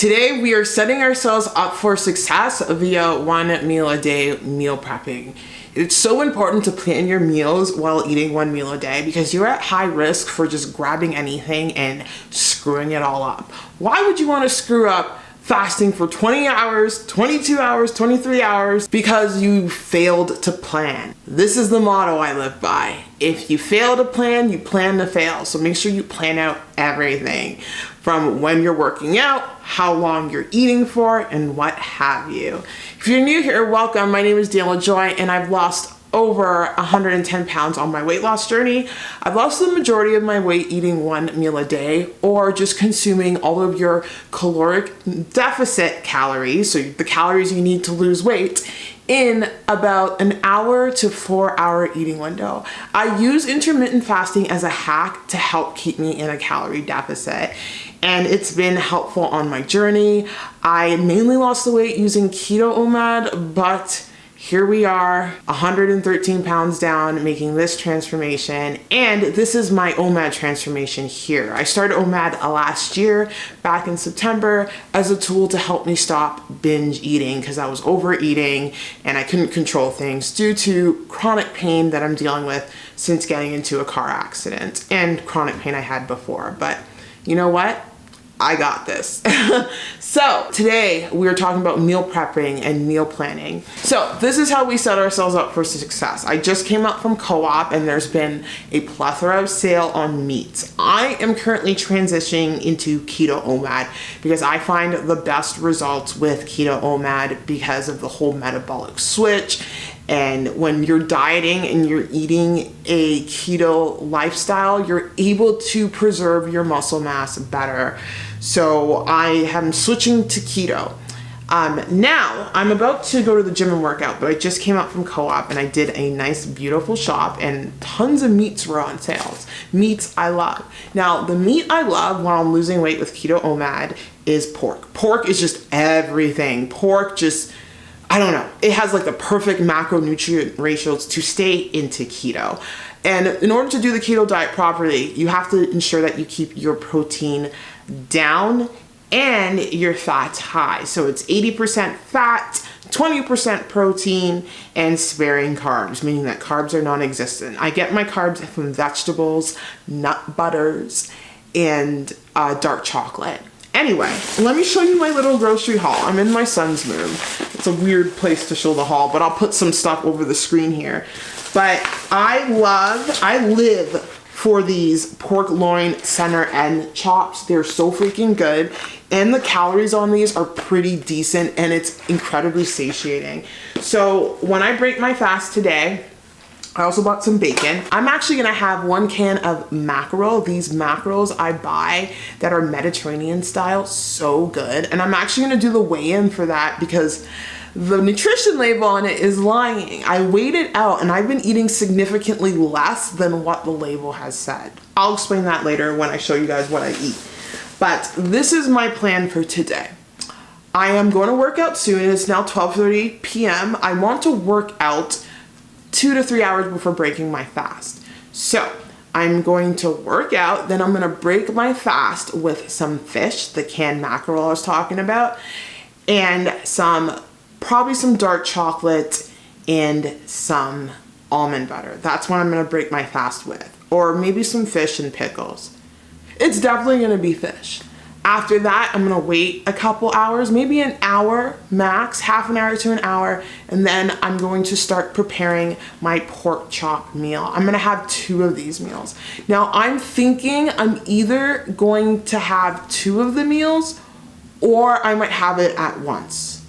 Today we are setting ourselves up for success via 1 meal a day meal prepping. It's so important to plan your meals while eating 1 meal a day because you're at high risk for just grabbing anything and screwing it all up. Why would you want to screw up fasting for 20 hours, 22 hours, 23 hours because you failed to plan? This is the motto I live by. If you fail to plan, you plan to fail. So make sure you plan out everything from when you're working out, how long you're eating for, and what have you. If you're new here, welcome. My name is Daniella Joy, and I've lost over 110 pounds on my weight loss journey. I've lost the majority of my weight eating 1 meal a day or just consuming all of your caloric deficit calories, so the calories you need to lose weight, in about an hour to 4 hour eating window. I use intermittent fasting as a hack to help keep me in a calorie deficit, and it's been helpful on my journey. I mainly lost the weight using Keto OMAD, but here we are, 113 pounds down, making this transformation. And this is my OMAD transformation here. I started OMAD last year, back in September, as a tool to help me stop binge eating because I was overeating and I couldn't control things due to chronic pain that I'm dealing with since getting into a car accident and chronic pain I had before. But you know what? I got this. So today we are talking about meal prepping and meal planning. So this is how we set ourselves up for success. I just came up from co-op and there's been a plethora of sale on meats. I am currently transitioning into Keto OMAD because I find the best results with Keto OMAD because of the whole metabolic switch. And when you're dieting and you're eating a keto lifestyle, you're able to preserve your muscle mass better. So I am switching to keto. Now I'm about to go to the gym and work out, but I just came out from co-op and I did a nice, beautiful shop and tons of meats were on sales. Meats I love. Now the meat I love while I'm losing weight with Keto OMAD is pork. Pork is just everything. Pork just, I don't know, it has like the perfect macronutrient ratios to stay into keto. And in order to do the keto diet properly, you have to ensure that you keep your protein down and your fats high. So it's 80% fat, 20% protein, and sparing carbs, meaning that carbs are non-existent. I get my carbs from vegetables, nut butters, and dark chocolate. Anyway, let me show you my little grocery haul. I'm in my son's room. It's a weird place to show the haul, but I'll put some stuff over the screen here. But I live for these pork loin center end chops. They're so freaking good. And the calories on these are pretty decent and it's incredibly satiating. So when I break my fast today, I also bought some bacon. I'm actually gonna have 1 can of mackerel. These mackerels I buy that are Mediterranean style, so good. And I'm actually gonna do the weigh-in for that because the nutrition label on it is lying. I weighed it out and I've been eating significantly less than what the label has said. I'll explain that later when I show you guys what I eat. But this is my plan for today. I am going to work out soon. It's now 12:30 p.m. I want to work out 2 to 3 hours before breaking my fast. So I'm going to work out, then I'm going to break my fast with some fish, the canned mackerel I was talking about, and probably some dark chocolate and some almond butter. That's what I'm going to break my fast with. Or maybe some fish and pickles. It's definitely going to be fish. After that, I'm gonna wait a couple hours, maybe an hour max, half an hour to an hour, and then I'm going to start preparing my pork chop meal. I'm gonna have 2 of these meals. Now, I'm thinking I'm either going to have 2 of the meals or I might have it at once.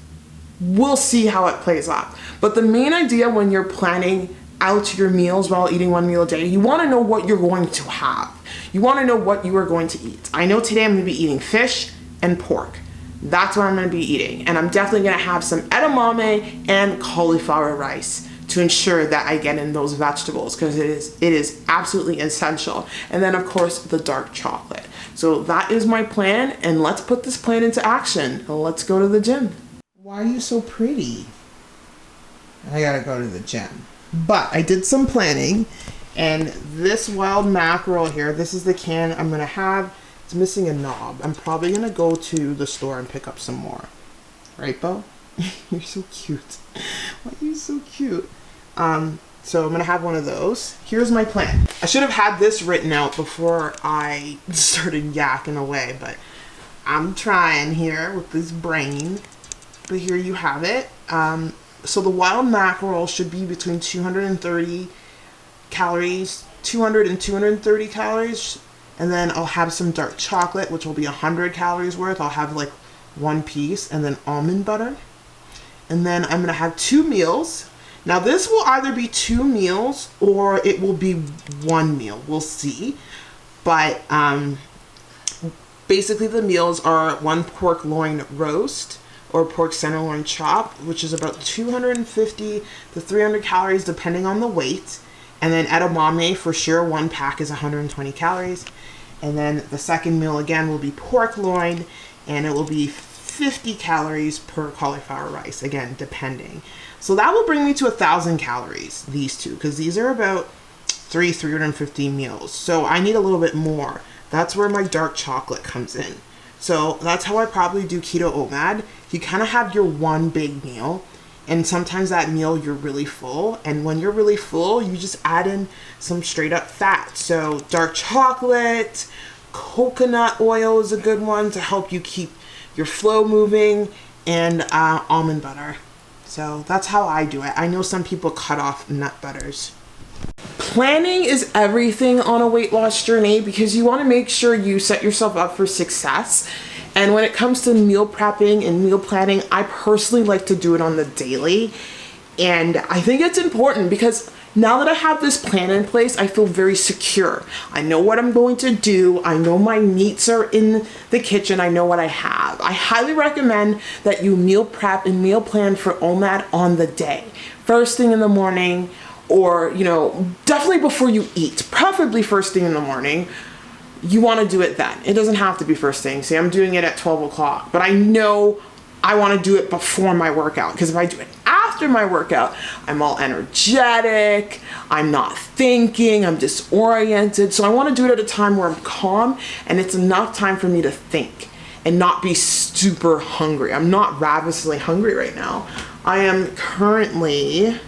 We'll see how it plays out. But the main idea when you're planning out your meals while eating 1 meal a day, you wanna know what you're going to have. You want to know what you are going to eat. I know today I'm going to be eating fish and pork. That's what I'm going to be eating. And I'm definitely going to have some edamame and cauliflower rice to ensure that I get in those vegetables because it is absolutely essential. And then of course the dark chocolate. So that is my plan, and let's put this plan into action. Let's go to the gym. Why are you so pretty? I gotta go to the gym. But I did some planning. And this wild mackerel here, this is the can I'm gonna have. It's It's missing a knob. I'm probably gonna go to the store and pick up some more. Right, Bo? You're so cute. Why are you so cute? So I'm gonna have one of those. Here's my plan. I should have had this written out before I started yakking away, but I'm trying here with this brain. But here you have it. So the wild mackerel should be between 230 calories, 200 and 230 calories. And then I'll have some dark chocolate, which will be 100 calories worth. I'll have like one piece, and then almond butter. And then I'm gonna have 2 meals. Now this will either be 2 meals or it will be 1 meal. We'll see. But basically the meals are 1 pork loin roast or pork tenderloin chop, which is about 250 to 300 calories depending on the weight. And then edamame, for sure, 1 pack is 120 calories. And then the second meal again will be pork loin, and it will be 50 calories per cauliflower rice, again, depending. So that will bring me to 1,000 calories, these two, because these are about 350 meals. So I need a little bit more. That's where my dark chocolate comes in. So that's how I probably do keto OMAD. You kind of have your one big meal, and sometimes that meal you're really full, and when you're really full, you just add in some straight up fat. So dark chocolate, coconut oil is a good one to help you keep your flow moving, and almond butter. So that's how I do it. I know some people cut off nut butters. Planning is everything on a weight loss journey because you want to make sure you set yourself up for success. And when it comes to meal prepping and meal planning, I personally like to do it on the daily. And I think it's important because now that I have this plan in place, I feel very secure. I know what I'm going to do. I know my meats are in the kitchen. I know what I have. I highly recommend that you meal prep and meal plan for OMAD on the day. First thing in the morning, or, you know, definitely before you eat, preferably first thing in the morning. You want to do it then. It doesn't have to be first thing. See, I'm doing it at 12 o'clock, but I know I want to do it before my workout, because if I do it after my workout, I'm all energetic, I'm not thinking, I'm disoriented. So I want to do it at a time where I'm calm and it's enough time for me to think and not be super hungry. I'm not ravenously hungry right now. I am currently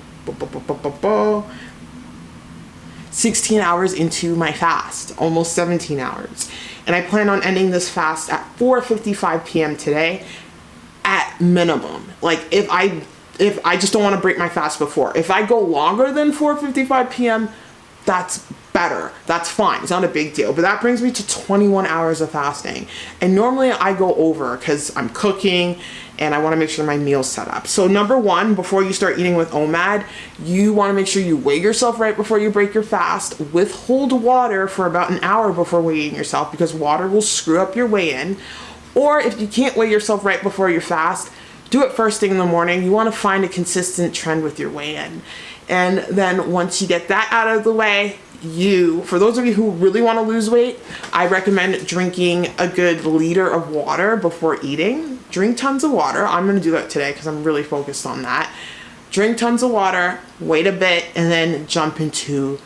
16 hours into my fast, almost 17 hours. And I plan on ending this fast at 4:55 p.m. today at minimum. Like if I just don't want to break my fast before. If I go longer than 4:55 p.m., that's better. That's fine. It's not a big deal. But that brings me to 21 hours of fasting. And normally I go over because I'm cooking and I want to make sure my meal's set up. So number one, before you start eating with OMAD, you want to make sure you weigh yourself right before you break your fast. Withhold water for about an hour before weighing yourself, because water will screw up your weigh-in. Or if you can't weigh yourself right before your fast, do it first thing in the morning. You want to find a consistent trend with your weigh-in. And then once you get that out of the way, for those of you who really want to lose weight, I recommend drinking a good liter of water before eating. Drink tons of water. I'm going to do that today because I'm really focused on that. Drink tons of water, wait a bit, and then jump into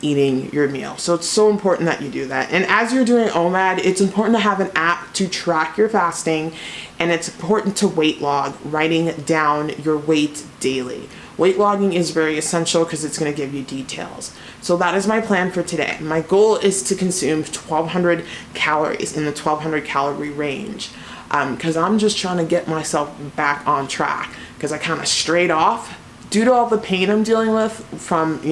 eating your meal. So it's so important that you do that. And as you're doing OMAD, it's important to have an app to track your fasting, and it's important to weight log, writing down your weight daily. Weight logging is very essential because it's going to give you details. So that is my plan for today. My goal is to consume 1,200 calories in the 1,200 calorie range, because I'm just trying to get myself back on track, because I kind of strayed off due to all the pain I'm dealing with from,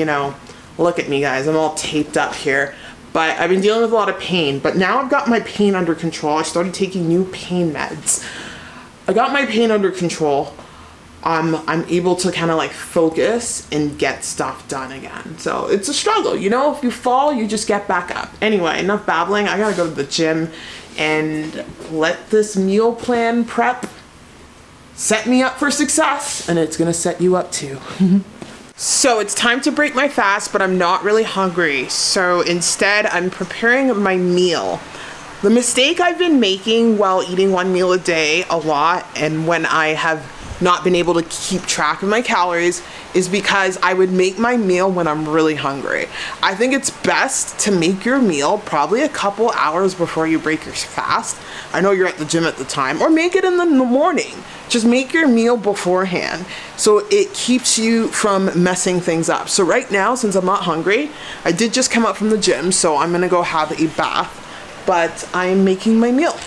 look at me guys, I'm all taped up here, but I've been dealing with a lot of pain. But now I've got my pain under control. I started taking new pain meds. I got my pain under control. I'm able to kind of like focus and get stuff done again. So it's a struggle, if you fall, you just get back up. Anyway, enough babbling. I gotta go to the gym and let this meal plan prep set me up for success, and it's gonna set you up too. So it's time to break my fast, but I'm not really hungry. So instead, I'm preparing my meal. The mistake I've been making while eating one meal a day a lot, and when I have not been able to keep track of my calories is because I would make my meal when I'm really hungry. I think it's best to make your meal probably a couple hours before you break your fast. I know you're at the gym at the time, or make it in the morning. Just make your meal beforehand so it keeps you from messing things up. So right now, since I'm not hungry, I did just come up from the gym, so I'm gonna go have a bath, but I'm making my meal.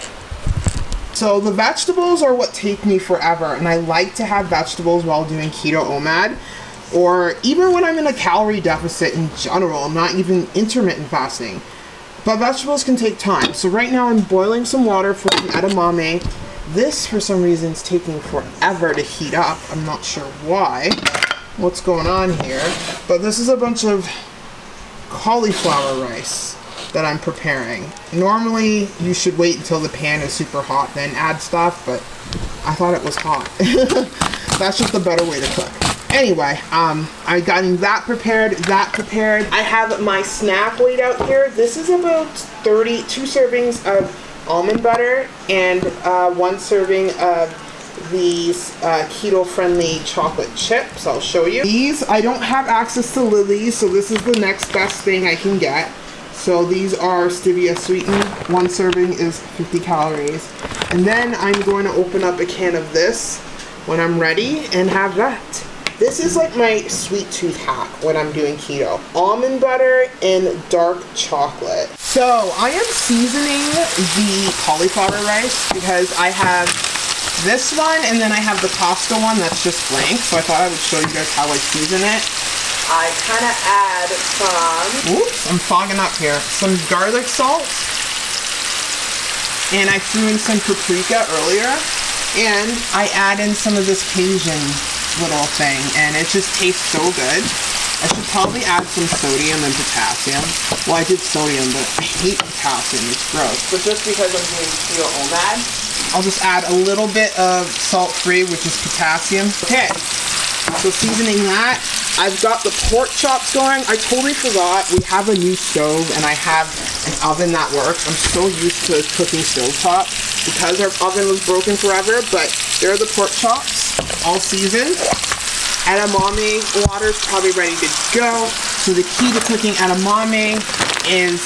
So the vegetables are what take me forever, and I like to have vegetables while doing keto OMAD, or even when I'm in a calorie deficit in general, not even intermittent fasting. But vegetables can take time. So right now I'm boiling some water for the edamame. This, for some reason, is taking forever to heat up. I'm not sure why. What's going on here? But this is a bunch of cauliflower rice that I'm preparing. Normally, you should wait until the pan is super hot, then add stuff, but I thought it was hot. That's just a better way to cook. Anyway, I got that prepared. I have my snack laid out here. This is about 2 servings of almond butter and 1 serving of these keto-friendly chocolate chips. I'll show you. These, I don't have access to Lily's, so this is the next best thing I can get. So these are stevia sweetened. 1 serving is 50 calories. And then I'm going to open up a can of this when I'm ready and have that. This is like my sweet tooth hack when I'm doing keto. Almond butter and dark chocolate. So I am seasoning the cauliflower rice because I have this one and then I have the Costco one that's just blank. So I thought I would show you guys how I season it. I kind of add some, oops, I'm fogging up here, some garlic salt. And I threw in some paprika earlier. And I add in some of this Cajun little thing, and it just tastes so good. I should probably add some sodium and potassium. Well, I did sodium, but I hate potassium, it's gross. But just because I'm doing keto OMAD, I'll just add a little bit of salt-free, which is potassium. Okay, so seasoning that. I've got the pork chops going. I totally forgot we have a new stove and I have an oven that works. I'm so used to cooking stovetop because our oven was broken forever, but there are the pork chops, all seasoned. Edamame water is probably ready to go. So the key to cooking edamame is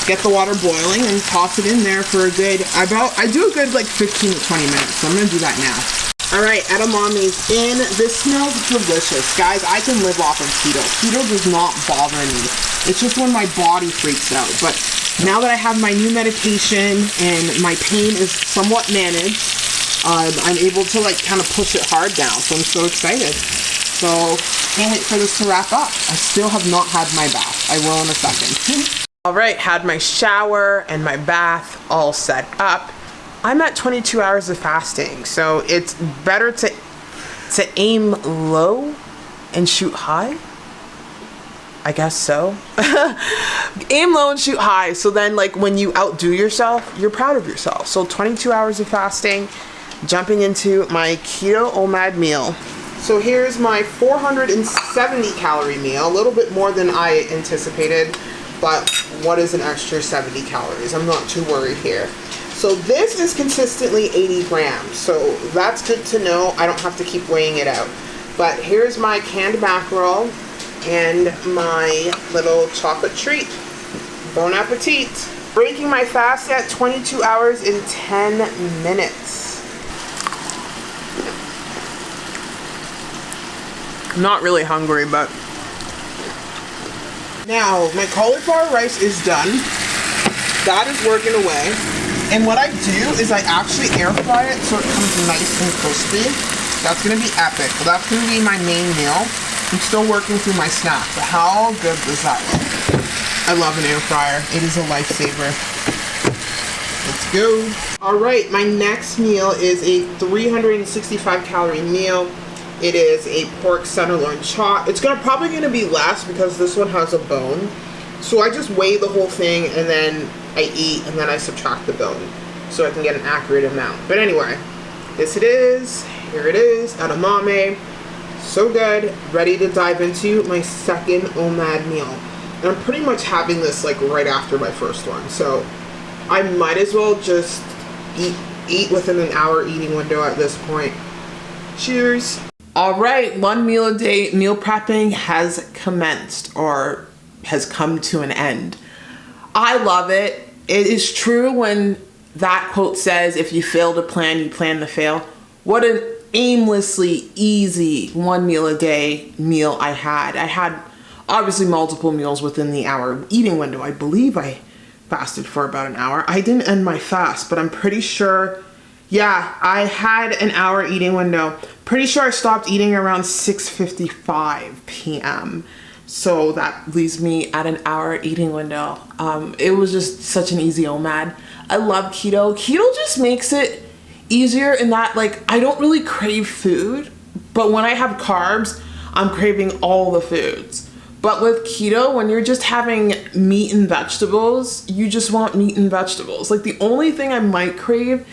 get the water boiling and toss it in there for a good, I do a good like 15 to 20 minutes. So I'm gonna do that now. All right, edamame's in. This smells delicious. Guys, I can live off of keto. Keto does not bother me. It's just when my body freaks out. But now that I have my new medication and my pain is somewhat managed, I'm able to like kind of push it hard now. So I'm so excited. So can't wait for this to wrap up. I still have not had my bath. I will in a second. All right, had my shower and my bath all set up. I'm at 22 hours of fasting, so it's better to aim low and shoot high. I guess so. Aim low and shoot high, so then like when you outdo yourself, you're proud of yourself. So 22 hours of fasting, jumping into my keto OMAD meal. So here's my 470 calorie meal, a little bit more than I anticipated, but what is an extra 70 calories? I'm not too worried here. So this is consistently 80 grams, so that's good to know. I don't have to keep weighing it out. But here's my canned mackerel and my little chocolate treat. Bon appetit. Breaking my fast at 22 hours in 10 minutes. Not really hungry, but... Now, my cauliflower rice is done. That is working away. And what I do is I actually air fry it so it comes nice and crispy. That's gonna be epic. Well, that's gonna be my main meal. I'm still working through my snack, but how good does that look? I love an air fryer. It is a lifesaver. Let's go. All right, my next meal is a 365 calorie meal. It is a pork tenderloin chop. It's probably gonna be less because this one has a bone. So I just weigh the whole thing and then I eat and then I subtract the bone so I can get an accurate amount. But anyway, this it is. Here it is, edamame. So good. Ready to dive into my second OMAD meal. And I'm pretty much having this like right after my first one. So I might as well just eat within an hour eating window at this point. Cheers. All right, 1 meal a day meal prepping has commenced, or has come to an end. I love it. It is true when that quote says, if you fail to plan, you plan to fail. What an aimlessly easy 1 meal a day meal I had. I had obviously multiple meals within the hour eating window. I believe I fasted for about an hour. I didn't end my fast, but I'm pretty sure, yeah, I had an hour eating window. Pretty sure I stopped eating around 6:55 p.m. So that leaves me at an hour eating window. It was just such an easy OMAD. I love keto. Keto just makes it easier in that, like, I don't really crave food, but when I have carbs, I'm craving all the foods. But with keto, when you're just having meat and vegetables, you just want meat and vegetables. Like, the only thing I might crave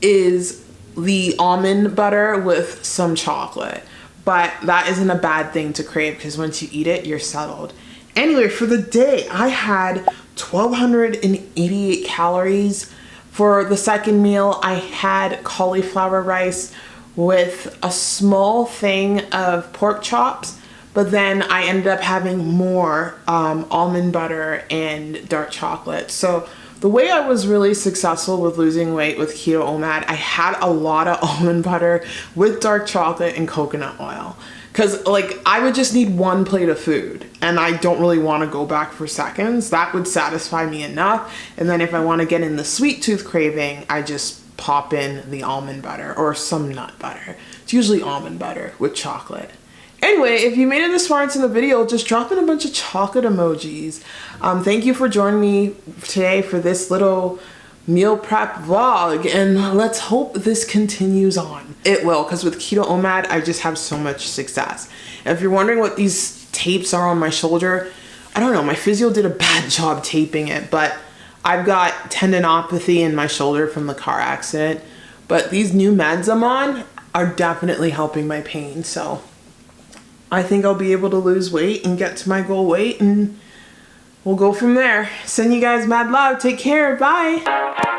is the almond butter with some chocolate. But that isn't a bad thing to crave because once you eat it, you're settled. Anyway, for the day, I had 1,288 calories. For the second meal, I had cauliflower rice with a small thing of pork chops, but then I ended up having more almond butter and dark chocolate. So the way I was really successful with losing weight with Keto OMAD, I had a lot of almond butter with dark chocolate and coconut oil. Cause like I would just need one plate of food and I don't really want to go back for seconds. That would satisfy me enough. And then if I want to get in the sweet tooth craving, I just pop in the almond butter or some nut butter. It's usually almond butter with chocolate. Anyway, if you made it this far into the video, just drop in a bunch of chocolate emojis. Thank you for joining me today for this little meal prep vlog, and let's hope this continues on. It will, because with Keto OMAD, I just have so much success. And if you're wondering what these tapes are on my shoulder, I don't know, my physio did a bad job taping it, but I've got tendinopathy in my shoulder from the car accident. But these new meds I'm on are definitely helping my pain, so I think I'll be able to lose weight and get to my goal weight, and we'll go from there. Send you guys mad love. Take care. Bye.